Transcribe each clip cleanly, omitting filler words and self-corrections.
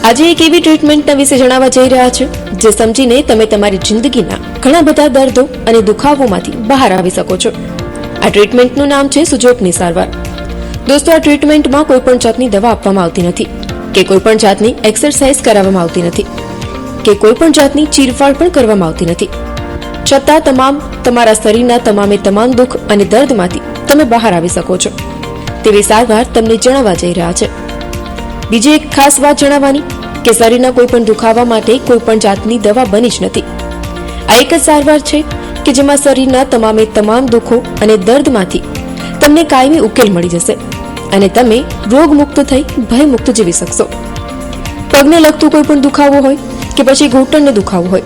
આજે એક એવી ટ્રીટમેન્ટના વિશે જણાવવા જઈ રહ્યા છે જે સમજીને તમે તમારી જિંદગીના ઘણા બધા દર્દો અને દુખાવોમાંથી બહાર આવી શકો છો. આ ટ્રીટમેન્ટનું નામ છે સુજોગની સારવાર. દોસ્તો, આ ટ્રીટમેન્ટમાં કોઈ પણ જાતની દવા આપવામાં આવતી નથી કે કોઈ પણ જાતની એક્સરસાઇઝ કરાવવામાં આવતી નથી કે કોઈ પણ જાતની ચીરફાડ પણ કરવામાં આવતી નથી. છતાં તમારા શરીરના તમામ દુઃખ અને દર્દમાંથી તમે બહાર આવી શકો છો તેવી સારવાર તમને જણાવવા જઈ રહ્યા છે. બીજી એક ખાસ વાત જણાવવાની કે શરીરના કોઈ પણ દુખાવા માટે કોઈ પણ જાતની દવા બની જ નથી. આ એક જ સારવાર છે કે જેમાં શરીરના તમામ દુઃખો અને દર્દમાંથી તમને કાયમી ઉકેલ મળી જશે અને તમે રોગમુક્ત થઈ ભયમુક્ત જીવી શકશો. પગને લગતું કોઈ પણ દુખાવો હોય કે પછી ઘૂંટણને દુખાવો હોય,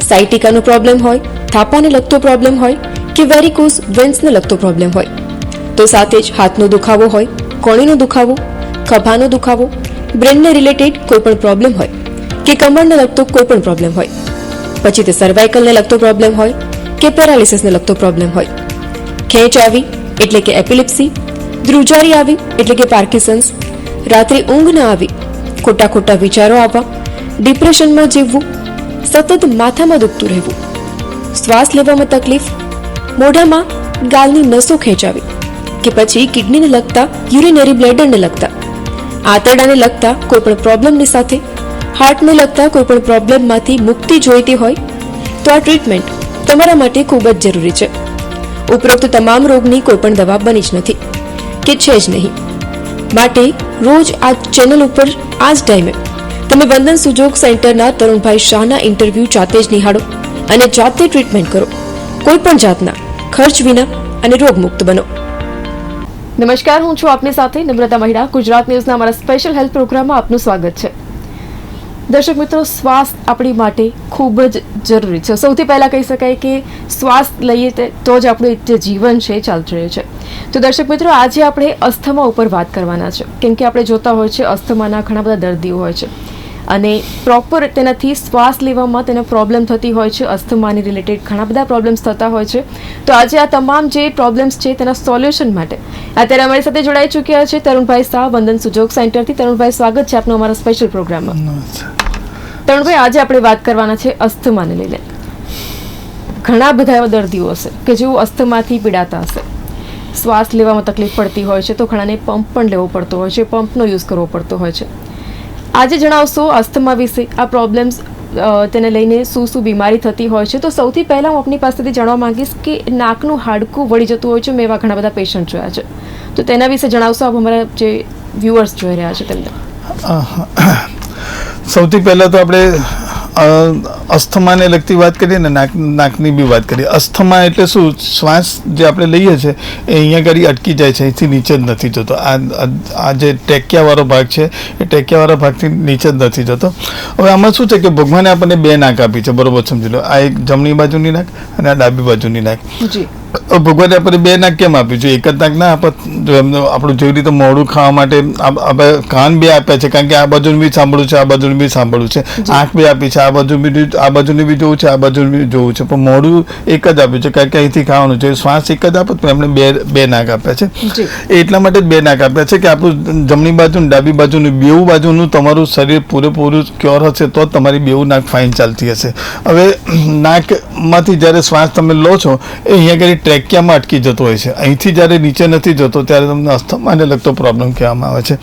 સાયટિકાનો પ્રોબ્લેમ હોય, થાપાને લગતો પ્રોબ્લેમ હોય કે વેરિકોઝ વેન્સને લગતો પ્રોબ્લેમ હોય, તો સાથે જ હાથનો દુખાવો હોય, કોણીનો દુખાવો, ખભાનો દુખાવો, બ્રેનને રિલેટેડ કોઈ પણ પ્રોબ્લેમ હોય કે કમરને લગતો કોઈ પણ પ્રોબ્લેમ હોય, પછી તે સર્વાઇકલને લગતો પ્રોબ્લેમ હોય કે પેરાલિસિસને લગતો પ્રોબ્લેમ હોય, ખેંચ આવી એટલે કે એપિલિપ્સી, ધ્રુજારી આવી એટલે કે પાર્કિન્સન્સ, રાત્રે ઊંઘ ન આવી, ખોટા વિચારો આવવા, ડિપ્રેશનમાં જીવવું, સતત માથામાં દુખતું રહેવું, શ્વાસ લેવામાં તકલીફ, મોઢામાં ગાલની નસો ખેંચાવી કે પછી કિડનીને લગતા યુરિનરી બ્લેડરને લગતા, આંતરડાને લગતા કોઈ પણ પ્રોબ્લેમની સાથે હાર્ટને લગતા કોઈ પણ પ્રોબ્લેમમાંથી મુક્તિ જોઈતી હોય તો આ ટ્રીટમેન્ટ તમારા માટે ખૂબ જ જરૂરી છે. ઉપરોક્ત તમામ રોગની કોઈ પણ દવા બની જ નથી કે છે જ નહીં. માટે રોજ આ ચેનલ ઉપર આ જ ટાઈમે તમે વંદન સુજોગ સેન્ટરના તરુણભાઈ શાહના ઇન્ટરવ્યૂ જાતે જ નિહાળો અને જાતે ટ્રીટમેન્ટ કરો, કોઈ પણ જાતના ખર્ચ વિના અને રોગમુક્ત બનો. નમસ્કાર, હું છું આપની સાથે નમ્રતા મહિડા. ગુજરાત ન્યૂઝના અમારા સ્પેશિયલ હેલ્થ પ્રોગ્રામમાં આપનું સ્વાગત છે. દર્શક મિત્રો, શ્વાસ આપણી માટે ખૂબ જ જરૂરી છે. સૌથી પહેલાં કહી શકાય કે શ્વાસ લઈએ તો જ આપણું જે જીવન છે ચાલતું રહે છે. તો દર્શક મિત્રો, આજે આપણે અસ્થમા ઉપર વાત કરવાના છે, કેમ કે આપણે જોતા હોય છે અસ્થમાના ઘણા બધા દર્દીઓ હોય છે અને પ્રોપર તેનાથી શ્વાસ લેવામાં તેને પ્રોબ્લેમ થતી હોય છે. અસ્થમાની રિલેટેડ ઘણા બધા પ્રોબ્લેમ્સ થતા હોય છે. તો આજે આ તમામ જે પ્રોબ્લેમ્સ છે તેના સોલ્યુશન માટે અત્યારે અમારી સાથે જોડાઈ ચૂક્યા છે તરુણભાઈ શાહ, વંદન સુજોગ સેન્ટરથી. તરુણભાઈ, સ્વાગત છે આપનું અમારા સ્પેશિયલ પ્રોગ્રામમાં. તરુણભાઈ, આજે આપણે વાત કરવાના છે અસ્થમાને લઈને. ઘણા બધા એવા દર્દીઓ હશે કે જેઓ અસ્થમાથી પીડાતા હશે, શ્વાસ લેવામાં તકલીફ પડતી હોય છે, તો ઘણાને પંપ પણ લેવો પડતો હોય છે, પંપનો યુઝ કરવો પડતો હોય છે. આજે જણાવશો અસ્થમા વિશે, આ પ્રોબ્લેમ્સ તેને લઈને શું બીમારી થતી હોય છે. તો સૌથી પહેલાં હું આપની પાસેથી જાણવા માંગીશ કે નાકનું હાડકું વળી જતું હોય છે, મેં એવા ઘણા બધા પેશન્ટ જોયા છે, તો તેના વિશે જણાવશો આપ અમારા જે વ્યુઅર્સ જોઈ રહ્યા છે તેમને? સૌથી પહેલાં તો આપણે અસ્થમાને લગતી વાત કરીએ ને નાકની બી વાત કરીએ. અસ્થમા એટલે શું? શ્વાસ જે આપણે લઈએ છીએ એ અહીંયા આગળ અટકી જાય છે, અહીંથી નીચે જ નથી જતો. આ જે ટેકિયાવાળો ભાગ છે એ ટેકિયાવાળા ભાગથી નીચે જ નથી જતો. હવે આમાં શું છે કે ભગવાને આપણને બે નાક આપી છે, બરોબર સમજી લો. આ એક જમણી બાજુની નાક અને આ ડાબી બાજુની નાક. ભગવાને આપણને બે નાક કેમ આપ્યું છે? એક જ નાક ના આપત? આપણું જેવી રીતે મોઢું ખાવા માટે આપણે કાન બે આપ્યા છે, કારણ કે આ બાજુનું બી સાંભળવું છે, આ બાજુનું બી સાંભળવું છે. આંખ બે આપી છે, આ બાજુની બી જોવું છે, આ બાજુનું બી જોવું છે, પણ મોઢું એક જ આપ્યું છે કારણ કે અહીંથી ખાવાનું છે. શ્વાસ એક જ આપત, પણ એમણે બે નાક આપ્યા છે. એ એટલા માટે બે નાક આપ્યા છે કે આપણું જમણી બાજુ ડાબી બાજુનું બેઉ બાજુનું તમારું શરીર પૂરેપૂરું ક્યોર હશે તો જ તમારી બેઉ નાક ફાઇન ચાલતી હશે. હવે નાકમાંથી જ્યારે શ્વાસ તમે લો છો એ અહીંયા આગળ ટ્રેકિયામાં અટકી જતો હોય છે, અહીંથી જ્યારે નીચે નથી જતો ત્યારે તમને અસ્થમાને લગતો પ્રોબ્લેમ કહેવામાં આવે છે.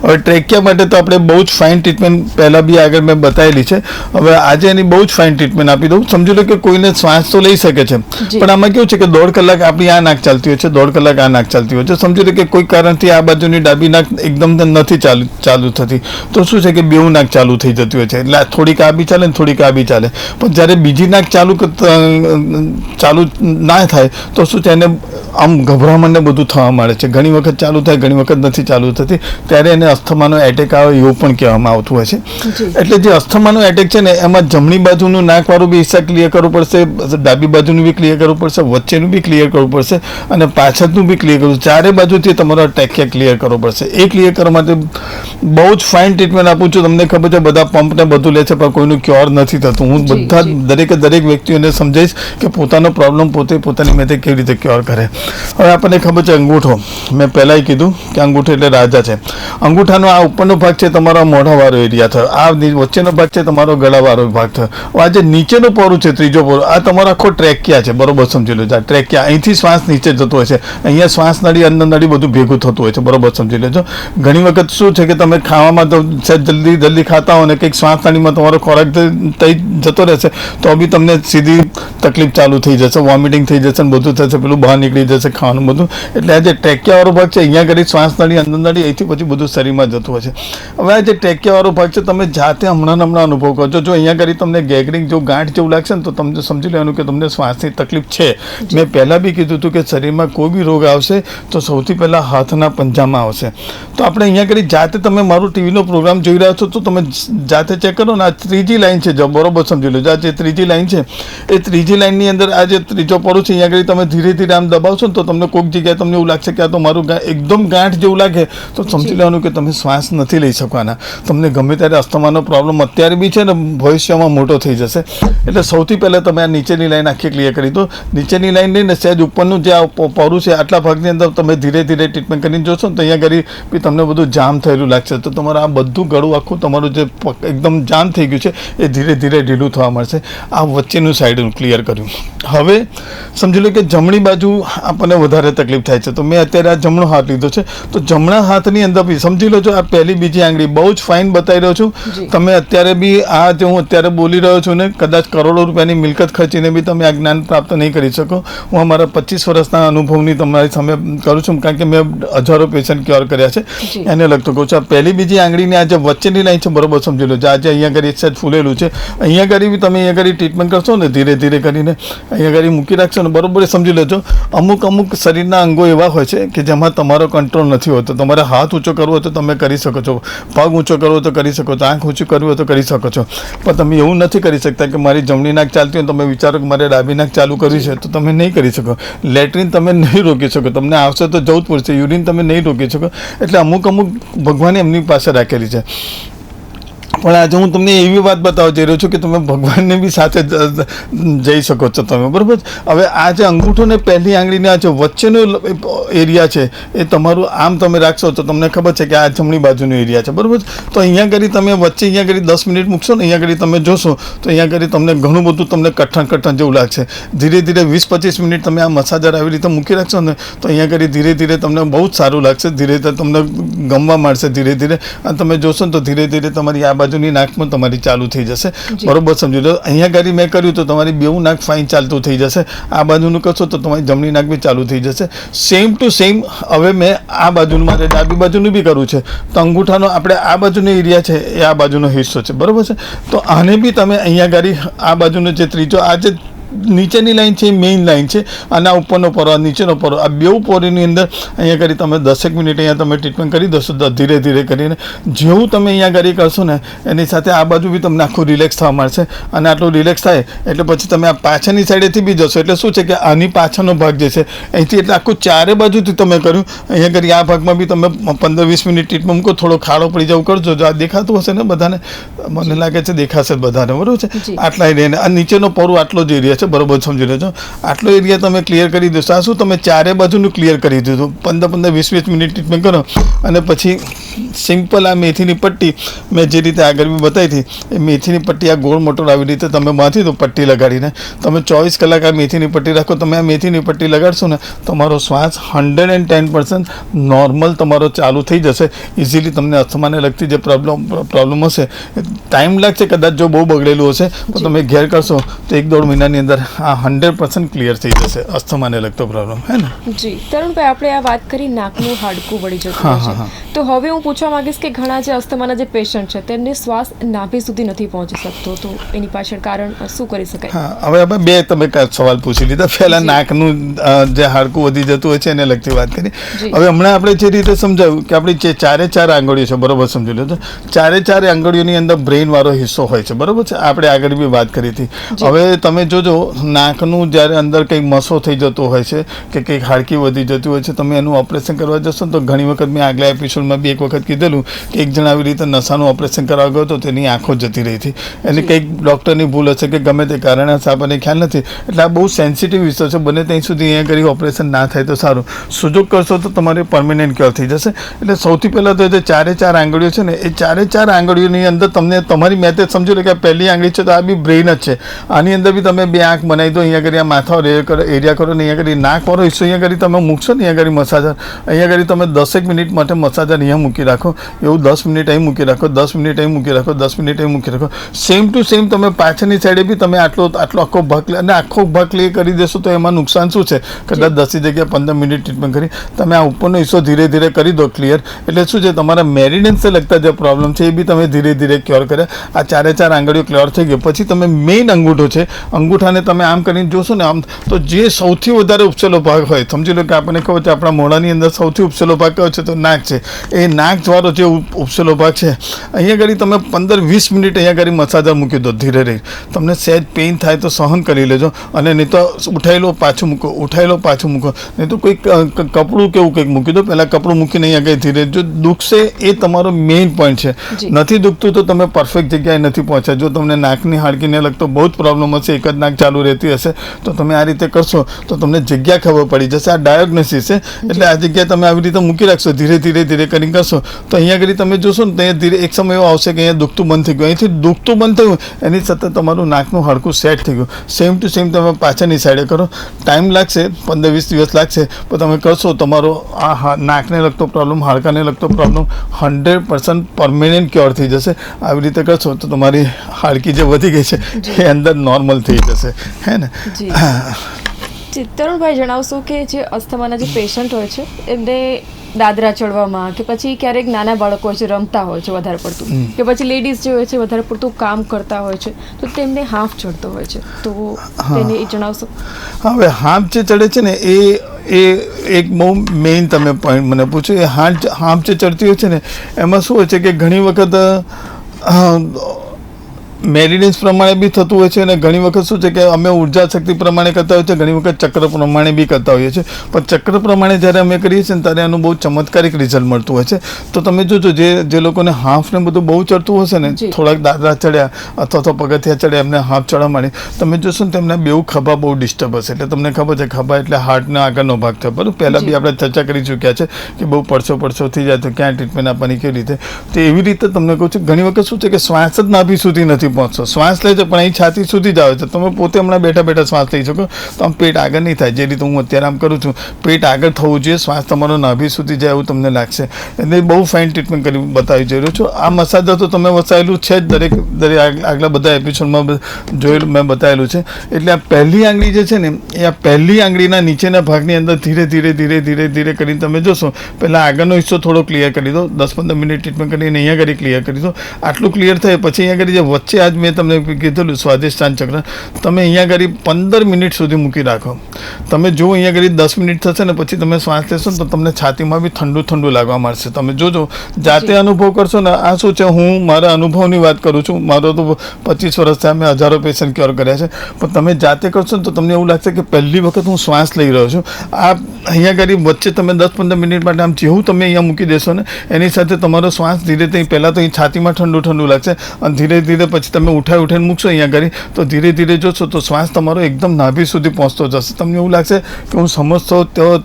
હવે ટ્રેકિયા માટે તો આપણે બહુ જ ફાઇન ટ્રીટમેન્ટ પહેલાં બી આગળ મેં બતાવેલી છે. હવે આજે એની બહુ જ ફાઇન ટ્રીટમેન્ટ આપી દઉં. સમજી લો કે કોઈને શ્વાસ તો લઈ શકે છે, પણ આમાં કેવું છે કે 1.5 કલાક આપણી આ નાક ચાલતી હોય છે, 1.5 કલાક આ નાક ચાલતી હોય છે. સમજી લો કે કોઈ કારણથી આ બાજુની ડાબી નાક એકદમ નથી ચાલુ થતી, તો શું છે કે બેઉ નાક ચાલુ થઈ જતી હોય છે. એટલે થોડીક આ બી ચાલે ને થોડીક આ બી ચાલે. પણ જ્યારે બીજી નાક ચાલુ ના થાય તો શું છે, એને આમ ગભરામણ ને બધું થવા મળે છે. ઘણી વખત ચાલુ થાય, ઘણી વખત નથી ચાલુ થતી, ત્યારે એને અસ્થમાનો એટેક આવે એવું પણ કહેવામાં આવતું હોય છે. એટલે જે અસ્થમાનો એટેક છે ને એમાં જમણી બાજુનું નાકવાળું બી હિસ્સા ક્લિયર કરવું પડશે, ડાબી બાજુનું બી ક્લિયર કરવું પડશે, વચ્ચેનું બી ક્લિયર કરવું પડશે અને પાછળનું બી ક્લિયર કરવું. ચારે બાજુથી તમારો ટેકિયા ક્લિયર કરવો પડશે. એ ક્લિયર કરવા માટે બહુ જ ફાઇન ટ્રીટમેન્ટ આપું છું. તમને ખબર છે બધા પંપ ને બધું લે છે, પણ કોઈનું ક્યોર નથી થતું. હું દરેક વ્યક્તિઓને સમજાવીશ કે પોતાનો પ્રોબ્લેમ પોતાની મેથે કેવી કેવી રીતે ક્યોર કરે. હવે આપણને ખબર છે અંગૂઠો, મેં પહેલાંય કીધું કે અંગૂઠો એટલે રાજા છે. અંગૂઠાનો આ ઉપરનો ભાગ છે તમારો મોઢાવાળો એરિયા થયો, આ વચ્ચેનો ભાગ છે તમારો ગળાવાળો ભાગ થયો. આ જે નીચેનું પોરું છે, ત્રીજો પોરું, આ તમારો આખો ટ્રેકિયા છે, બરોબર સમજી લેજો. આ ટ્રેકિયા, અહીંથી શ્વાસ નીચે જતો હોય છે, અહીંયા શ્વાસ નળી અંદર નળી બધું ભેગું થતું હોય છે, બરોબર સમજી લેજો. ઘણી વખત શું છે કે તમે ખાવામાં તો જલ્દી ખાતા હો ને કંઈક શ્વાસ નળીમાં તમારો ખોરાક થઈ જતો રહેશે તો બી તમને સીધી તકલીફ ચાલુ થઈ જશે, વોમિટિંગ થઈ જશે, બધું થશે, પેલું બહાર નીકળી જશે ખાવાનું બધું. એટલે આ જે ટ્રેકિયાવાળો ભાગ છે, અહીંયા કરી શ્વાસ નળી અંદર નળી, અહીંથી પછી બધું શરીરમાં જતું હોય છે. હવે આ જે ટ્રેકિયાવાળો ભાગ છે તમે જાતે હમણાં અનુભવ કરજો. જો અહીંયા કરી તમને ગેગરિંગ જો ગાંઠ જેવું લાગશે ને તો તમને સમજી લેવાનું કે તમને શ્વાસની તકલીફ છે. મેં પહેલાં બી કીધું હતું કે શરીરમાં કોઈ બી રોગ આવશે તો સૌથી પહેલાં હાથના પંજામાં આવશે. તો આપણે અહીંયા કરી જાતે, તમે મારું ટીવીનો પ્રોગ્રામ જોઈ રહ્યા છો તો તમે જાતે ચેક કરો ને. આ ત્રીજી લાઈન છે, જો બરોબર સમજી લો. આ જે ત્રીજી લાઈન છે એ ત્રીજી લાઈનની અંદર આ જે ત્રીજો પોરું છે, અહીંયા આગળ તમે ધીરે ધીરે આમ દબાવશો ને તો તમને કોઈક જગ્યાએ તમને એવું લાગશે કે આ તો મારું એકદમ ગાંઠ જેવું લાગે તો સમજી લેવાનું કે તમે શ્વાસ નથી લઈ શકવાના. તમને ગમે ત્યારે અસ્થમાનો પ્રોબ્લેમ અત્યારે બી છે ને, ભવિષ્યમાં મોટો થઈ જશે. એટલે સૌથી પહેલાં તમે આ નીચેની લાઈન આખી ક્લિયર કરી દો. નીચેની લાઈન લઈને સહેજ ઉપરનું જે આ પોરું છે આટલા ભાગની અંદર તમે ધીરે ધીરે ટ્રીટમેન્ટ કરીને જોશો ને તો અહીંયા આગળ બી તમને બધું જામ થયેલું લાગશે. તો તમારું આ બધું ગળું આખું તમારું જે એકદમ જામ થઈ ગયું છે એ ધીરે ધીરે ઢીલું થવા મળશે. આ વચ્ચેનું સાઈડનું ક્લિયર કર્યું. હવે સમજી લો કે જમણી બાજુ આપણને વધારે તકલીફ થાય છે. તો મેં અત્યારે આ જમણો હાથ લીધો છે, તો જમણા હાથની અંદર બી સમજી લો છો આ પહેલી બીજી આંગળી બહુ જ ફાઇન બતાવી રહ્યો છું. તમે અત્યારે બી આ જે હું અત્યારે બોલી રહ્યો છું ને, કદાચ કરોડો રૂપિયાની મિલકત ખર્ચીને બી તમે આ જ્ઞાન પ્રાપ્ત નહીં કરી શકો. હું અમારા 25 વર્ષના અનુભવની તમારી સામે કરું છું, કારણ કે મેં હજારો પેશન્ટ ક્યોર કર્યા છે. એને લગતું કહું છું. આ પહેલી બીજી આંગળીની આ જે વચ્ચેની લાઈન છે, બરોબર સમજી લો. આજે અહીંયા કરી એક ફૂલેલું છે, અહીંયા કરી બી તમે અહીંયા કરી ટ્રીટમેન્ટ કરશો ને ધીરે ધીરે કરીને અહીંયા કરી મૂકી રાખશો ને, બરોબર સમજી લેજો. અમુક શરીરના અંગો એવા હોય છે કે જેમાં તમારો કંટ્રોલ નથી હોતો. તમારે હાથ ઊંચો કરવો હોય તો તમે કરી શકો છો, પગ ઊંચો કરવો તો કરી શકો છો, આંખ ઊંચું કરવું હોય તો કરી શકો છો. પણ તમે એવું નથી કરી શકતા કે મારી જમણી નાક ચાલતી હોય તમે વિચારો કે મારે ડાબી નાક ચાલુ કરવી છે, તો તમે નહીં કરી શકો. લેટ્રિન તમે નહીં રોકી શકો, તમને આવશે તો જવું જ પડશે. યુરિન તમે નહીં રોકી શકો. એટલે અમુક ભગવાને એમની પાસે રાખેલી છે. પણ આજે હું તમને એવી વાત બતાવવા જઈ રહ્યો છું કે તમે ભગવાનને બી સાથે જઈ શકો છો તમે, બરાબર. હવે આ જે અંગૂઠો ને પહેલી આંગળીને આ જે વચ્ચેનો એરિયા છે એ તમારું આમ તમે રાખશો તો તમને ખબર છે કે આ જમણી બાજુનો એરિયા છે, બરાબર. તો અહીંયા કરી તમે વચ્ચે અહીંયા કરી 10 મિનિટ મૂકશો ને, અહીંયા કરી તમે જોશો તો અહીંયા કરી તમને ઘણું બધું તમને કઠણ જેવું લાગશે. ધીરે ધીરે 20-25 મિનિટ તમે આ મસાજર આવી રીતે મૂકી રાખશો ને તો અહીંયા કરી ધીરે ધીરે તમને બહુ જ સારું લાગશે. ધીરે ધીરે તમને ગમવા મળશે ધીરે ધીરે. અને તમે જોશો ને તો ધીરે ધીરે તમારી આ બાજુની નાક પણ તમારી ચાલુ થઈ જશે, બરોબર સમજી લો. અહીંયા ગાડી મેં કર્યું તો તમારી બેઉ નાક ફાઇન ચાલતું થઈ જશે. આ બાજુનું કરશો તો તમારી જમણી નાક બી ચાલુ થઈ જશે. સેમ ટુ સેમ હવે મેં આ બાજુનું મારે ડાબી બાજુનું બી કરવું છે. તો અંગૂઠાનો આપણે આ બાજુનો એરિયા છે એ આ બાજુનો હિસ્સો છે, બરોબર છે. તો આને બી તમે અહીંયા ગાડી આ બાજુનો જે ત્રીજો આ જે નીચેની લાઈન છે એ મેઇન લાઈન છે અને આ ઉપરનો પોરો નીચેનો પોરો, આ બેઉ પોરીની અંદર અહીંયા કરી તમે 10 મિનિટ અહીંયા તમે ટ્રીટમેન્ટ કરી દોશો ધીરે ધીરે કરીને. જેવું તમે અહીંયા કરી કરશો ને એની સાથે આ બાજુ બી તમને આખું રિલેક્સ થવા મળશે. અને આટલું રિલેક્સ થાય એટલે પછી તમે આ પાછળની સાઈડેથી બી જશો. એટલે શું છે કે આની પાછળનો ભાગ જે છે અહીંથી એટલે આખું ચારે બાજુથી તમે કર્યું. અહીંયા કરી આ ભાગમાં બી તમે 15-20 મિનિટ ટ્રીટમેન્ટ મૂકો, થોડો ખાડો પડી જવું કરજો. જો આ દેખાતું હશે ને બધાને, મને લાગે છે દેખાશે બધાને, બરાબર છે. આટલા એરિયાને આ નીચેનો પોરું આટલો જ એરિયા છે, બરોબર સમજી લેજો. આટલો એરિયા તમે ક્લિયર કરી દેશો. આ શું તમે ચારે બાજુનું ક્લિયર કરી દીધું. 15-20 મિનિટ ટ્રીટમેન્ટ કરો અને પછી સિમ્પલ આ મેથીની પટ્ટી મેં જે રીતે આગળ બી બતાવી હતી એ મેથીની પટ્ટી આ ગોળ મોટર આવી રીતે તમે બાંધી દો પટ્ટી લગાડીને. તમે 24 કલાક આ મેથીની પટ્ટી રાખો. તમે આ મેથીની પટ્ટી લગાડશો ને તમારો શ્વાસ 110% નોર્મલ તમારો ચાલુ થઈ જશે. ઇઝીલી તમને અસ્થમાને લગતી જે પ્રોબ્લેમ હશે, ટાઈમ લાગશે કદાચ જો બહુ બગડેલું હશે, પણ તમે ઘેર કરશો તો 1-1.5 મહિનાની અંદર આ 100% ક્લિયર થઈ જશે અસ્થમાને લગતો પ્રોબ્લેમ, હે ને. જી તરુણભાઈ, આપણે આ વાત કરી નાકનું હાડકું વળી જતું છે, તો હવે હું પૂછવા માંગીશ કે ઘણા જે અસ્થમાના જે પેશન્ટ છે તેમને શ્વાસ નાભી સુધી નથી પહોંચી શકતો, તો એની પાછળ કારણ શું કરી શકાય? હા, હવે આપણે બે તમે સવાલ પૂછી લીધા. પહેલા નાકનું જે હાડકું વધી જતું હોય છે એને લગતી વાત કરી. હવે હમણાં આપણે જે રીતે સમજાવ્યું કે આપણી જે ચારે આંગળીઓ છે, બરોબર સમજી લો. ચારે આંગળીઓની અંદર બ્રેઇન વાળો હિસ્સો હોય છે, બરોબર છે. આપણે આગળ બી વાત કરી હતી. હવે તમે જોજો નાકનું જ્યારે અંદર કંઈક મસો થઈ જતો હોય છે કે કંઈક હાડકી વધી જતી હોય છે, તમે એનું ઓપરેશન કરવા જશો તો ઘણી વખત મેં આગલા એપિસોડમાં બી એક વખત વખત કીધેલું કે એક જણ આવી રીતે નસાનું ઓપરેશન કરાવવા ગયો હતો, તેની આંખો જતી રહી હતી. એની કંઈક ડૉક્ટરની ભૂલ હશે કે ગમે તે કારણે હશે, આપણને ખ્યાલ નથી. એટલે આ બહુ સેન્સિટિવ વિષય છે. બને ત્યાં સુધી અહીંયા કરી ઓપરેશન ના થાય તો સારું. સુજોગ કરશો તો તમારે પરમેનન્ટ ક્યોર થઈ જશે. એટલે સૌથી પહેલાં તો જે 4 આંગળીઓ છે ને, એ 4 આંગળીઓની અંદર તમને તમારી મેં સમજી લો કે આ પહેલી આંગળી છે તો આ બી બ્રેઇન જ છે. આની અંદર બી તમે 2 આંખ બનાવી દો. અહીંયા કરી આ માથા એરિયા કરો ને અહીંયા કરી નાક વાળો હિસ્સો અહીંયા કરી તમે મૂકશો ને, અહીંયા કરી મસાજર અહીંયા કરી તમે 10 મિનિટ માટે મસાજર અહીંયા મૂકી રાખો. એવું 10 મિનિટ અહીં મૂકી રાખો, 10 મિનિટ અહીં મૂકી રાખો, 10 મિનિટ અહીં મૂકી રાખો. સેમ ટુ સેમ તમે પાછળની સાઈડે બી તમે આટલો આખો ભાગ અને આખો ભાગ ક્લિયર કરી દેશો તો એમાં નુકસાન શું છે? કદાચ 10 જગ્યાએ 15 મિનિટ ટ્રીટમેન્ટ કરી તમે આ ઉપરનો હિસ્સો ધીરે ધીરે કરી દો ક્લિયર. એટલે શું છે, તમારા મેરિડન્સને લગતા જે પ્રોબ્લેમ છે એ બી તમે ધીરે ધીરે ક્યોર કર્યા. આ 4 આંગળીઓ ક્લિયર થઈ ગઈ. પછી તમે મેઇન અંગૂઠો છે, અંગૂઠાને તમે આમ કરીને જોશો ને આમ, તો જે સૌથી વધારે ઉપસેલો ભાગ હોય, સમજી લો કે આપણને ખબર છે આપણા મોઢાની અંદર સૌથી ઉપસેલો ભાગ કયો છે તો નાક છે. એ નાક વાળો જે ઉપસેલો ભાગ છે અહીંયા આગળ તમે 15-20 મિનિટ અહીંયા આગળ મસાજર મૂકી દો ધીરે રહી. તમને સહેજ પેઇન થાય તો સહન કરી લેજો, અને નહીં તો ઉઠાયેલો પાછું મૂકો, ઉઠાયેલો પાછું મૂકો. નહીં તો કોઈ કપડું કેવું કંઈક મૂકી દો. પહેલાં કપડું મૂકીને અહીંયા આગળ ધીરે. જો દુખશે એ તમારો મેઇન પોઈન્ટ છે. નથી દુખતું તો તમે પરફેક્ટ જગ્યાએ નથી પહોંચ્યા. જો તમને નાકની હાડકીને લગતો બહુ જ પ્રોબ્લેમ હશે, એક જ નાક ચાલુ રહેતી હશે, તો તમે આ રીતે કરશો તો તમને જગ્યા ખબર પડી જશે. આ ડાયગ્નોસિસ છે. એટલે આ જગ્યાએ તમે આવી રીતે મૂકી રાખશો, ધીરે ધીરે ધીરે કરીને કરશો તો અહીંયા આગળ તમે જોશો ને ત્યાં ધીરે એક સમય એવો આવશે કે અહીંયા દુખતું બંધ થઈ ગયું. અહીંથી દુખતું બંધ થયું, એની સાથે તમારું નાકનું હાડકું સેટ થઈ ગયું. સેમ ટુ સેમ તમે પાછળની સાઈડે કરો. ટાઈમ લાગશે, 15-20 દિવસ લાગશે, પણ તમે કરશો તમારો આ નાકને લગતો પ્રોબ્લેમ, હાડકાને લગતો પ્રોબ્લેમ 100% પરમેનન્ટ ક્યોર થઈ જશે. આવી રીતે કરશો તો તમારી હાડકી જે વધી ગઈ છે એ અંદર નોર્મલ થઈ જશે. હે ને? તરુણભાઈ, જણાવશો કે જે અસ્થમાના જે પેશન્ટ હોય છે એમને દાદરા ચડવામાં કે પછી ક્યારેક નાના બાળકો હોય છે રમતા હોય છે વધારે પડતું, કે પછી લેડીઝ જે હોય છે વધારે પડતું કામ કરતા હોય છે તો તેમને હાંફ ચડતો હોય છે, તો તેને એ જણાવશો. હવે હાંફ જે ચડે છે ને એ એક બહુ મેઇન તમે પોઈન્ટ મને પૂછો. એ હાંફ જે ચડતી હોય છે ને એમાં શું હોય છે કે ઘણી વખત મેરિડન્સ પ્રમાણે બી થતું હોય છે, અને ઘણી વખત શું છે કે અમે ઉર્જા શક્તિ પ્રમાણે કરતા હોય છે, ઘણી વખત ચક્ર પ્રમાણે બી કરતા હોઈએ છીએ. પણ ચક્ર પ્રમાણે જ્યારે અમે કરીએ છીએ ને ત્યારે એનું બહુ ચમત્કારિક રિઝલ્ટ મળતું હોય છે. તો તમે જોજો જે લોકોને હાંફ ને બધું બહુ ચડતું હશે ને, થોડાક દાદરા ચડ્યા અથવા તો પગથિયા ચડ્યા, એમને હાંફ ચડવા માંડી, તમે જોશો ને તેમને બેઉ ખભા બહુ ડિસ્ટર્બ હશે. એટલે તમને ખબર છે ખભા એટલે હાર્ટનો આગળનો ભાગ થયો. બરાબર, પહેલાં બી આપણે ચર્ચા કરી ચૂક્યા છે કે બહુ પડછો થઈ જાય તો ક્યાં ટ્રીટમેન્ટ આપવાની કેવી રીતે. તો એવી રીતે તમને કહું છું, ઘણી વખત શું છે કે શ્વાસ જ નાભી સુધી નથી પહોંચતો. શ્વાસ લે છે પણ અહીં છાતી સુધી જ આવે છે. તમે પોતે હમણાં બેઠા શ્વાસ લઈ શકો તો આમ પેટ આગળ નહીં થાય. જે રીતે હું અત્યારે આમ કરું છું, પેટ આગળ થવું જોઈએ, શ્વાસ તમારો નાભી સુધી જાય એવું તમને લાગશે. એટલે બહુ ફાઇન ટ્રીટમેન્ટ કરી બતાવી જઈ રહ્યો છું. આ મસાજર તો તમે વસાયેલું છે જ, દરેક આગલા બધા એપિસોડમાં જોયેલું મેં બતાવેલું છે. એટલે આ પહેલી આંગળી જે છે ને, એ આ પહેલી આંગળીના નીચેના ભાગની અંદર ધીરે ધીરે કરીને તમે જોશો. પહેલાં આગળનો હિસ્સો થોડો ક્લિયર કરી દો, 10-15 મિનિટ ટ્રીટમેન્ટ કરીને અહીંયા આગળ ક્લિયર કરી દો. આટલું ક્લિયર થાય પછી અહીંયા આગળ જે વચ્ચે આજ મેં તમને કીધેલું સ્વાદિષ્ટાન ચક્ર, તમે અહીંયા આગળ 15 મિનિટ સુધી મૂકી રાખો. તમે જો અહીંયા આગળ 10 મિનિટ થશે ને પછી તમે શ્વાસ લેશો ને તો તમને છાતીમાં બી ઠંડુ લાગવા મળશે. તમે જોજો, જાતે અનુભવ કરશો ને. આ શું છે, હું મારા અનુભવની વાત કરું છું. મારો તો 25 વર્ષ થયા, મેં હજારો પેશન્ટ ક્યોર કર્યા છે. પણ તમે જાતે કરશો ને તો તમને એવું લાગશે કે પહેલી વખત હું શ્વાસ લઈ રહ્યો છું. આ અહીંયા આગળ વચ્ચે તમે 10-15 મિનિટ માટે આમ જેવું તમે અહીંયા મૂકી દેશો ને, એની સાથે તમારો શ્વાસ ધીરે પહેલાં તો અહીં છાતીમાં ઠંડુ લાગશે, અને ધીરે પછી તમે ઉઠાઈને મૂકશો અહીંયા આગળ તો ધીરે જોશો તો શ્વાસ તમારો એકદમ નાભી સુધી પહોંચતો જશે. તમને એવું લાગશે કે હું સમજતો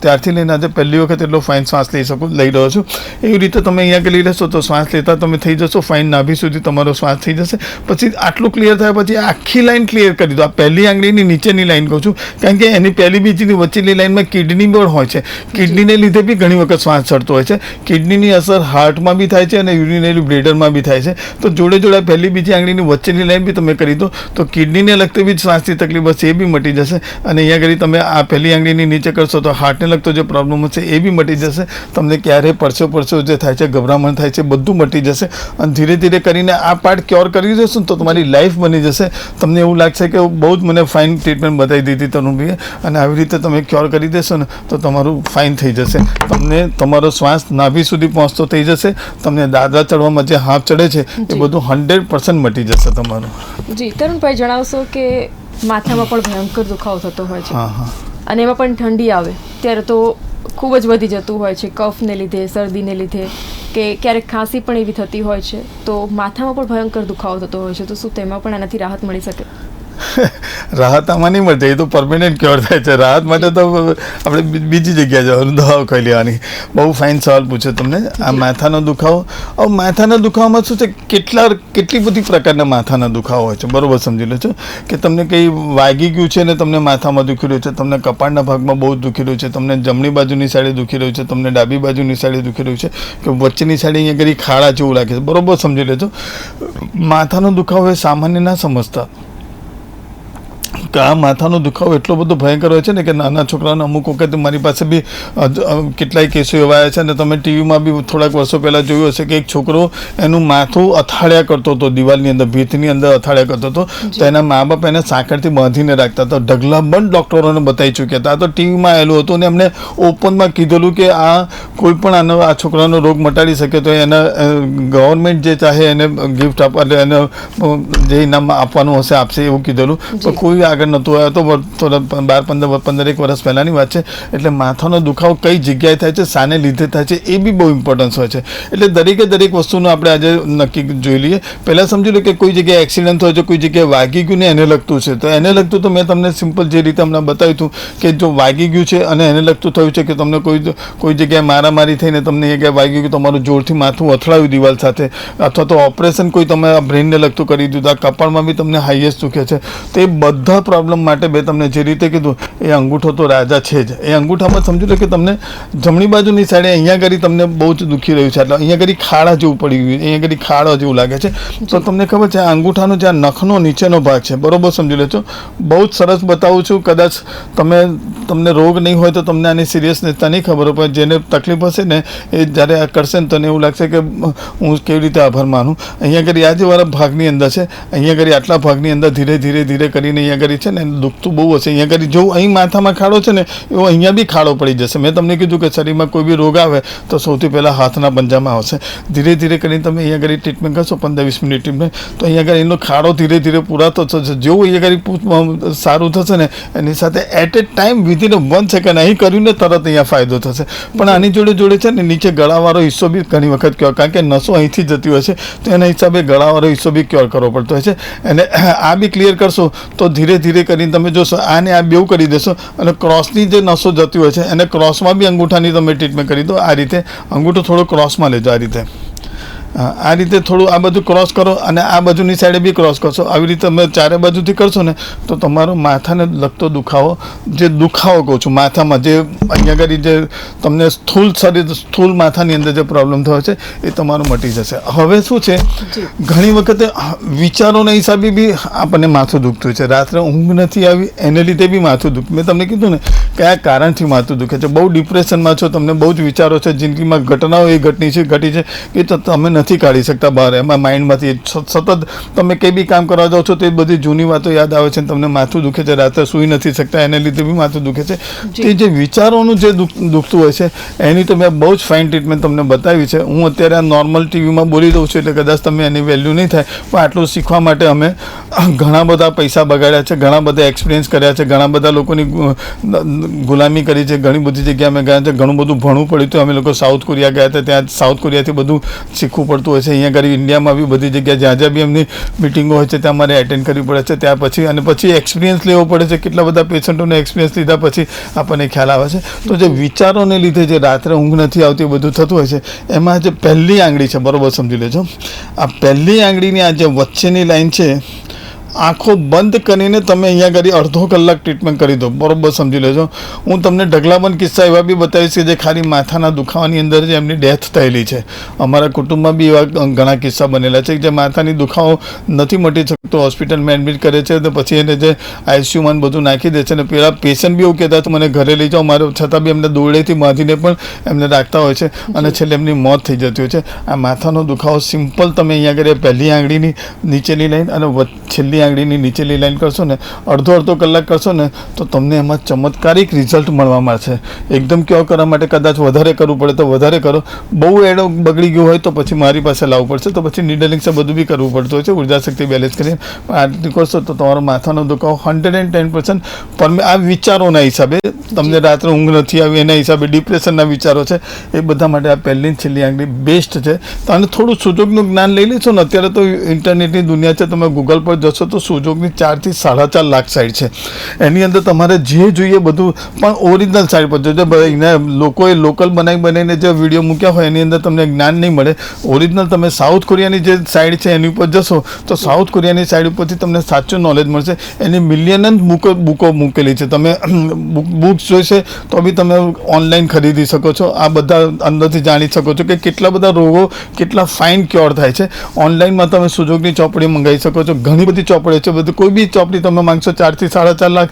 ત્યારથી લઈને આજે પહેલી વખત એટલો ફાઇન શ્વાસ લઈ રહ્યો છું. એવી રીતે તમે અહીંયા આગળ લેશો તો શ્વાસ લેતા તમે થઈ જશો ફાઇન, નાભી સુધી તમારો શ્વાસ થઈ જશે. પછી આટલું ક્લિયર થયા પછી આખી લાઈન ક્લિયર કરી દો. આ પહેલી આંગળીની નીચેની લાઈન કહું છું, કારણ કે એની પહેલી બીજીની વચ્ચેની લાઈનમાં કિડની પણ હોય છે. કિડનીને લીધે બી ઘણી વખત શ્વાસ ચડતો હોય છે. કિડનીની અસર હાર્ટમાં બી થાય છે અને યુરિનરી બ્લેડરમાં બી થાય છે. તો જોડે પહેલી બીજી આંગળીની વચ્ચેની લાઈન બી તમે કરી દો તો કિડનીને લગતી બી શ્વાસની તકલીફ હશે એ બી મટી જશે. અને અહીંયા આગળ તમે આ પહેલી આંગળીની નીચે કરશો તો હાર્ટને લગતો જે પ્રોબ્લેમ હશે એ બી મટી જશે. તમને ક્યારેય પડછો જે થાય છે, ગભરામણ થાય છે, બધું મટી જશે. અને ધીરે કરીને આ પાર્ટ ક્યોર કરી દેશો ને તો તમારી લાઈફ બની જશે. તમને એવું લાગશે કે બહુ જ મને ફાઇન ટ્રીટમેન્ટ બતાવી દીધી તરુણભાઈએ, અને આવી રીતે તમે ક્યોર કરી દેશો ને તો તમારું ફાઇન થઈ જશે. તમને તમારો શ્વાસ નાભી સુધી પહોંચતો થઈ જશે. તમને દાદરા ચડવામાં જે હાંફ ચડે છે એ બધું 100% મટી જશે તમારું. જી તરુણભાઈ, જણાવશો કે માથામાં પણ ભયંકર દુખાવો થતો હોય છે, અને એમાં પણ ઠંડી આવે ત્યારે તો ખૂબ જ વધી જતું હોય છે, કફને લીધે, શરદીને લીધે, કે ક્યારેક ખાંસી પણ એવી થતી હોય છે, તો માથામાં પણ ભયંકર દુખાવો થતો હોય છે, તો શું તેમાં પણ આનાથી રાહત મળી શકે? રાહત આમાં નહીં મળશે, એ તો પરમેનન્ટ ક્યોર થાય છે. રાહત માટે તો આપણે બીજી જગ્યાએ જવાનું, દવાઓ ખાઈ લેવાની. બહુ ફાઇન સવાલ પૂછ્યો તમને. આ માથાનો દુખાવો, હવે માથાના દુખાવામાં શું છે, કેટલી બધી પ્રકારના માથાના દુખાવો હોય છે, બરોબર સમજી લો છો. કે તમને કંઈ વાગી ગયું છે ને તમને માથામાં દુખી રહ્યું છે, તમને કપાળના ભાગમાં બહુ દુખી રહ્યું છે, તમને જમણી બાજુની સાઈડે દુખી રહ્યું છે, તમને ડાબી બાજુની સાઈડે દુખી રહ્યું છે, કે વચ્ચેની સાઈડે અહીંયા ઘડી ખાડા જેવું લાગે છે, બરોબર સમજી લેજો. માથાનો દુખાવો એ સામાન્ય ના સમજતા કે આ માથાનો દુખાવો એટલો બધો ભયંકર હોય છે ને કે નાના છોકરાઓને અમુક વખત મારી પાસે બી કેટલાય કેસો એવા આવ્યા છે. અને તમે ટીવીમાં બી થોડાક વર્ષો પહેલાં જોયું હશે કે એક છોકરો એનું માથું અથાડ્યા કરતો હતો, દિવાલની અંદર, ભીતની અંદર અથાડ્યા કરતો હતો, તો એના મા બાપ એને સાંકળથી બાંધીને રાખતા હતા. ઢગલાબંધ ડૉક્ટરોને બતાવી ચૂક્યા હતા. આ તો ટીવીમાં આવેલું હતું અને એમને ઓપનમાં કીધેલું કે આ કોઈ પણ આ છોકરાનો રોગ મટાડી શકે તો એના ગવર્મેન્ટ જે ચાહે એને ગિફ્ટ આપવા, એટલે એને જે ઇનામ આપવાનું હશે આપશે એવું કીધેલું. તો કોઈ આગળ નહોતું આવ્યો, તો 12-15 વર્ષ પહેલાંની વાત છે. એટલે માથાનો દુખાવો કઈ જગ્યાએ થાય છે, શાને લીધે થાય છે, એ બી બહુ ઇમ્પોર્ટન્સ હોય છે. એટલે દરેક વસ્તુનું આપણે આજે નક્કી જોઈ લઈએ. પહેલાં સમજી લો કે કોઈ જગ્યાએ એક્સિડન્ટ થયો છે, કોઈ જગ્યાએ વાગી ગયું ને એને લગતું છે, તો એને લગતું તો મેં તમને સિમ્પલ જે રીતે હમણાં બતાવ્યું હતું કે જો વાગી ગયું છે અને એને લગતું થયું છે કે તમને કોઈ જગ્યાએ મારામારી થઈને તમને એ જગ્યાએ વાગી ગયું, તમારું જોરથી માથું અથડાયું દિવાલ સાથે, અથવા તો ઓપરેશન કોઈ તમે બ્રેનને લગતું કરી દીધું, આ કપાળમાં બી તમને હાઈએસ્ટ દુખે છે, તો એ બધા પ્રોબ્લેમ માટે મેં તમને જે રીતે કીધું એ અંગૂઠો તો રાજા છે જ. એ અંગૂઠામાં સમજી લો કે તમને જમણી બાજુની સાઈડે અહીંયા આગળ તમને બહુ જ દુખી રહ્યું છે, એટલે અહીંયા આગળ ખાડા જેવું પડી ગયું, અહીંયા આગળ ખાડા જેવું લાગે છે. તો તમને ખબર છે આ અંગૂઠાનો જે નખનો નીચેનો ભાગ છે, બરોબર સમજી લેજો. બહુ જ સરસ બતાવું છું. કદાચ તમને રોગ નહીં હોય તો તમને આની સિરિયસનેસતા નહીં ખબર હોય, પણ જેને તકલીફ હશે ને એ જ્યારે આ કરશે ને તને એવું લાગશે કે હું કેવી રીતે આભાર માનું. અહીંયા આગળ આ જે વાળા ભાગની અંદર છે, અહીંયા આગળ આટલા ભાગની અંદર ધીરે કરીને અહીંયા આગળ છે ને દુખતું બહુ હશે. અહીંયા આગળ જો અહીં માથામાં ખાડો છે ને એવો અહીંયા બી ખાડો પડી જશે. મેં તમને કીધું કે શરીરમાં કોઈ બી રોગ આવે તો સૌથી પહેલાં હાથના પંજામાં આવશે. ધીરે કરીને તમે અહીંયા આગળ ટ્રીટમેન્ટ કરશો 15-20 મિનિટ ટ્રીટમેન્ટ, તો અહીંયા આગળ એનો ખાડો ધીરે પૂરાતો થશે. જેવું અહીંયા આગળ સારું થશે ને એની સાથે at a time within 1 second અહીં કર્યું ને તરત અહીંયા ફાયદો થશે. પણ આની જોડે છે ને નીચે ગળાવાળો હિસ્સો બી ઘણી વખત ક્યોર, કારણ કે નસો અહીંથી જતી હોય છે તો એના હિસાબે ગળાવાળો હિસ્સો બી ક્યોર કરવો પડતો હોય છે. અને આ બી ક્લિયર કરશો તો ધીરે કરીને તમે જોશો આને આ બેઉ કરી દેશો અને ક્રોસની જે નસો જતી હોય છે એને ક્રોસમાં બી અંગૂઠાની તમે ટ્રીટમેન્ટ કરી દો. આ રીતે અંગૂઠો થોડો ક્રોસમાં લેજો, આ રીતે થોડું આ બધું ક્રોસ કરો અને આ બાજુની સાઈડે બી ક્રોસ કરશો. આવી રીતે તમે ચારે બાજુથી કરશો ને તો તમારો માથાને લગતો દુખાવો કહું છું, માથામાં જે અહીંયા આગળ જે તમને સ્થૂળ માથાની અંદર જે પ્રોબ્લેમ થયો છે એ તમારું મટી જશે. હવે શું છે, ઘણી વખતે વિચારોના હિસાબે બી આપણને માથું દુખતું છે. રાત્રે ઊંઘ નથી આવી એને લીધે બી માથું દુખ. મેં તમને કીધું ને કયા કારણથી માથું દુખે છે. બહુ ડિપ્રેશનમાં છો, તમને બહુ જ વિચારો છે, જિંદગીમાં ઘટનાઓ એ ઘટી છે કે તમે નથી કાઢી શકતા બહાર, એમાં માઇન્ડમાંથી સતત તમે કંઈ બી કામ કરવા જાઓ છો તો એ બધી જૂની વાતો યાદ આવે છે, તમને માથું દુખે છે, રાત્રે સૂઈ નથી શકતા એને લીધે બી માથું દુખે છે. તે જે વિચારોનું જે દુખતું હોય છે એની તો મેં બહુ જ ફાઇન ટ્રીટમેન્ટ તમને બતાવી છે. હું અત્યારે આ નોર્મલ ટીવીમાં બોલી દઉં છું એટલે કદાચ તમે એની વેલ્યુ નહીં થાય, પણ આટલું શીખવા માટે અમે ઘણા બધા પૈસા બગાડ્યા છે, ઘણા બધા એક્સપિરિયન્સ કર્યા છે, ઘણા બધા લોકોની ગુલામી કરી છે, ઘણી બધી જગ્યાએ અમે ગયા છે, ઘણું બધું ભણવું પડ્યું હતું. અમે લોકો સાઉથ કોરિયા ગયા હતા, ત્યાં સાઉથ કોરિયાથી બધું શીખવું પડતું હોય છે. અહીંયા આગળ ઇન્ડિયામાં બી બધી જગ્યાએ જ્યાં બી એમની મિટિંગો હોય છે ત્યાં અમારે એટેન્ડ કરવી પડે છે. ત્યાં પછી એક્સપિરિયન્સ લેવો પડે છે. કેટલા બધા પેશન્ટોને એક્સપિરિયન્સ લીધા પછી આપણને ખ્યાલ આવે છે. તો જે વિચારોને લીધે જે રાત્રે ઊંઘ નથી આવતી બધું થતું હોય છે, એમાં જે પહેલી આંગળી છે, બરોબર સમજી લેજો, આ પહેલી આંગળીની આ જે વચ્ચેની લાઈન છે, આંખો બંધ કરીને તમે અહીંયા આગળ અડધો કલાક ટ્રીટમેન્ટ કરી દો, બરોબર સમજી લેજો. હું તમને ઢગલાબંધ કિસ્સા એવા બી બતાવીશ કે જે ખાલી માથાના દુખાવાની અંદર જે એમની ડેથ થયેલી છે. અમારા કુટુંબમાં બી એવા ઘણા કિસ્સા બનેલા છે જે માથાની દુખાવો નથી મટી શકતો, હોસ્પિટલમાં એડમિટ કરે છે તો પછી એને જે આઈસીયુમાં બધું નાખી દે છે. અને પેલા પેશન્ટ બી એવું કહેતા તો મને ઘરે લઈ જાઓ મારે, છતાં બી એમને દોરડેથી બાંધીને પણ એમને રાખતા હોય છે અને છેલ્લે એમની મોત થઈ જતી હોય છે. આ માથાનો દુખાવો સિમ્પલ તમે અહીંયા આગળ પહેલી આંગળીની નીચેની લાઈન અને છેલ્લી આંગળીની નીચેની લાઈન કરશો ને, અડધો કલાક કરશો ને, તો તમને એમાં ચમત્કારિક રિઝલ્ટ મળવા મળશે. એકદમ ક્યોર કરવા માટે કદાચ વધારે કરવું પડે તો વધારે કરો, બહુ એડો બગડી ગયો હોય તો પછી મારી પાસે લાવવું પડશે, તો પછી નીડલિંગ છે બધું બી કરવું પડતું હોય છે ઉર્જા શક્તિ બેલેન્સ કરીને. પણ આટલું કરશો તો તમારો માથાનો દુખાવો 110% પર આ વિચારોના હિસાબે, તમને રાત્રે ઊંઘ નથી આવી એના હિસાબે, ડિપ્રેશનના વિચારો છે, એ બધા માટે આ પહેલી છેલ્લી આંગળી બેસ્ટ છે. તો આને થોડું સુજોગનું જ્ઞાન લઈ લેશો ને, અત્યારે તો ઇન્ટરનેટની દુનિયા છે, તમે ગૂગલ પર જશો તો સુજોગની 4 થી 4.5 લાખ સાઇટ છે. એની અંદર તમારે જે જોઈએ બધું, પણ ઓરિજિનલ સાઇટ પર જોજો. એને લોકોએ લોકલ બનાવીને જે વિડીયો મૂક્યા હોય એની અંદર તમને જ્ઞાન નહીં મળે. ઓરિજિનલ તમે સાઉથ કોરિયાની જે સાઇડ છે એની ઉપર જશો તો સાઉથ કોરિયાની સાઇડ ઉપરથી તમને સાચું નોલેજ મળશે. એની મિલિયન બુકો મૂકેલી છે. તમે બુક્સ જોઈશે તો બી તમે ઓનલાઈન ખરીદી શકો છો. આ બધા અંદરથી જાણી શકો છો કે કેટલા બધા રોગો કેટલા ફાઇન ક્યોર થાય છે. ઓનલાઈનમાં તમે સુજોગની ચોપડી મંગાવી શકો છો. ઘણી બધી ચોપડીઓ છે. બધી કોઈ બી ચોપડી તમે માંગશો 4 થી 4.5 લાખ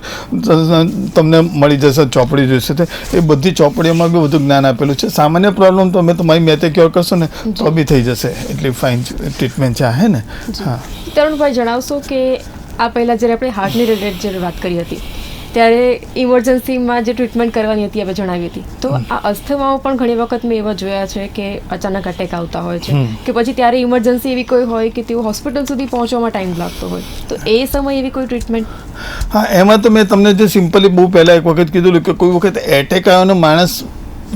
તમને મળી જશે. ચોપડી જોઈશે તે એ બધી ચોપડીઓમાં બી બધું જ્ઞાન આપેલું છે. સામાન્ય પ્રોબ્લેમ તો તમારી મેથે ક્યોર કરશો ને તો બી થઈ જશે. એટલી ફાઇન ટ્રીટમેન્ટ છે. હે ને? હા તરુણભાઈ, જણાવશો કે આ પહેલાં જ્યારે આપણે હાર્ટની રિલેટેડ જે વાત કરી હતી ત્યારે ઇમરજન્સીમાં જે ટ્રીટમેન્ટ કરવાની હતી આપણે જણાવી હતી, તો આ અસ્થમાઓ પણ ઘણી વખત મેં એવા જોયા છે કે અચાનક અટેક આવતા હોય છે કે પછી ત્યારે ઇમરજન્સી એવી કોઈ હોય કે તેઓ હોસ્પિટલ સુધી પહોંચવામાં ટાઈમ લાગતો હોય, તો એ સમયે એવી કોઈ ટ્રીટમેન્ટ? હા, એમાં તો મેં તમને જે સિમ્પલી બહુ પહેલાં એક વખત કીધું કે કોઈ વખત એટેક આવ્યો માણસ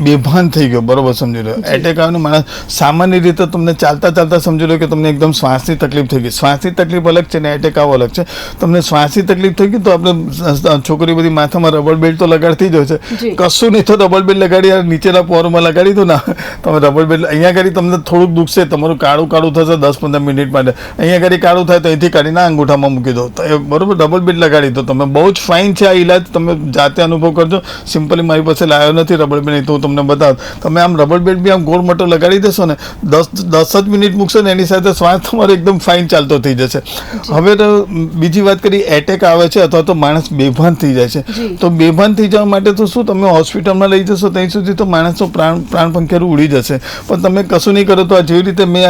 બેભાન થઈ ગયો, બરોબર સમજી લો. એટેક આવ્યો માણસ સામાન્ય રીતે તમને ચાલતા સમજી લો કે તમને એકદમ શ્વાસની તકલીફ થઈ ગઈ. શ્વાસની તકલીફ અલગ છે ને એટેક આવો અલગ છે. તમને શ્વાસની તકલીફ થઈ ગઈ તો આપણે છોકરી બધી માથામાં રબર બેલ્ટ તો લગાડતી જ હોય છે. કશું નહીં તો રબર બેલ્ટ લગાડી નીચેના પોરમાં લગાડી દો ના, તમે રબર બેલ્ટ અહીંયા કરી તમને થોડુંક દુખશે, તમારું કાળું થશે 10-15 મિનિટ માટે. અહીંયા કરી કાળું થાય તો અહીંથી કાઢીને અંગૂઠામાં મૂકી દો, બરોબર. રબર બેલ્ટ લગાડી દો તમે. બહુ જ ફાઇન છે આ ઇલાજ. તમે જાતે અનુભવ કરજો. સિમ્પલી મારી પાસે લાવ્યો નથી રબર બેલ્ટ, તો તમને બતાવ. તમે આમ રબર બેલ્ટ બી આમ ગોળ મટો લગાડી દેશો ને, 10 જ મિનિટ મૂકશો ને એની સાથે શ્વાસ તમારો એકદમ ફાઇન ચાલતો થઈ જશે. હવે બીજી વાત કરી, એટેક આવે છે અથવા તો માણસ બેભાન થઈ જાય છે, તો બેભાન થઈ જવા માટે તો શું તમે હોસ્પિટલમાં લઈ જશો ત્યાં સુધી તો માણસનો પ્રાણ પંખેરું ઉડી જશે. પણ તમે કશું નહીં કરો તો આ જેવી રીતે મેં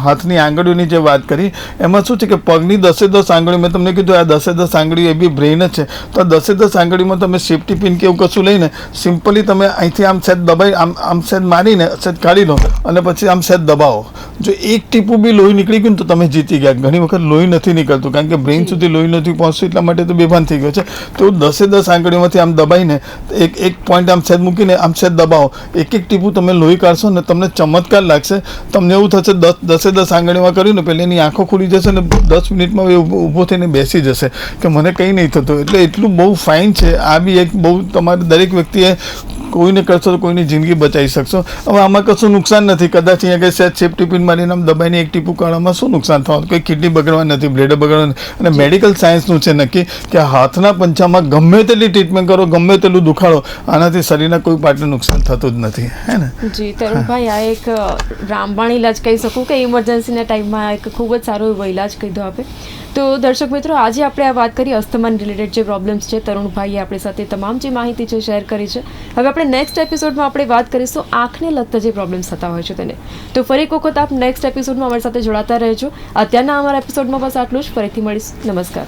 હાથની આંગળીઓની જે વાત કરી એમાં શું છે કે પગની 10 આંગળીઓ મેં તમને કીધું, આ 10 આંગળીઓ એ બી બ્રેઇન જ છે. તો આ 10 આંગળીમાં તમે સેફ્ટી પિન કે એવું કશું લઈને સિમ્પલી તમે અહીંથી આમ સેજ દબાઈ આમ સેજ મારીને સેજ કાઢી લો અને પછી આમ સેજ દબાવો. જો એક ટીપું બી લોહી નીકળી ગયું ને તો તમે જીતી ગયા. ઘણી વખત લોહી નથી નીકળતું કારણ કે બ્રેઇન સુધી લોહી નથી પહોંચતું, એટલા માટે તો બેભાન થઈ ગયો છે. તો 10 આંગળીઓમાંથી આમ દબાઈને એક પોઈન્ટ આમ સેજ મૂકીને આમ સેજ દબાવો. એક ટીપું તમે લોહી કાઢશો ને તમને ચમત્કાર લાગશે. તમને એવું થશે 10 આંગળીમાં કર્યું ને પહેલે એની આંખો ખુલી જશે ને 10 મિનિટમાં ઊભો થઈને બેસી જશે કે મને કંઈ નહીં થતું. એટલે એટલું બહુ ફાઇન છે. આ બી એક બહુ તમારે દરેક વ્યક્તિએ કોઈને કરશો તો કોઈની જિંદગી બચાવી શકશો. હવે આમાં કશું નુકસાન નથી. કદાચ અહીંયા કંઈ સેજ સેફ્ટી પિન મારીને આમ દબાઈને એક ટીપું કાઢવામાં શું નુકસાન થવાનું? કોઈ કિડની બગડવા નથી, બ્લેડ બગડવા નથી. અને મેડિકલ સાયન્સનું છે નક્કી કે હાથના પંચામાં ગમે તેટલી ટ્રીટમેન્ટ કરો, ગમે તેટલું દુખાડો, આનાથી શરીરના કોઈ પાર્ટને નુકસાન થતું જ નથી. હે ને? જી તરુણભાઈ, આ એક રામબાણ ઇલાજ કહી શકું કે ઇમરજન્સીના ટાઈમમાં એક ખૂબ જ સારો એવો ઇલાજ કીધો આપે. તો દર્શક મિત્રો, આજે આપણે આ વાત કરી અસ્થમા રિલેટેડ જે પ્રોબ્લેમ્સ છે, તરુણભાઈએ આપણી સાથે તમામ જે માહિતી છે શેર કરી છે. હવે આપણે નેક્સ્ટ એપિસોડમાં આપણે વાત કરીશું આંખને લગતા જે પ્રોબ્લેમ્સ થતા હોય છે તેને. તો ફરી એક વખત આપ નેક્સ્ટ એપિસોડમાં અમારી સાથે જોડાતા રહેજો. અત્યારના અમારા એપિસોડમાં બસ આટલું જ. ફરીથી મળીશું. નમસ્કાર.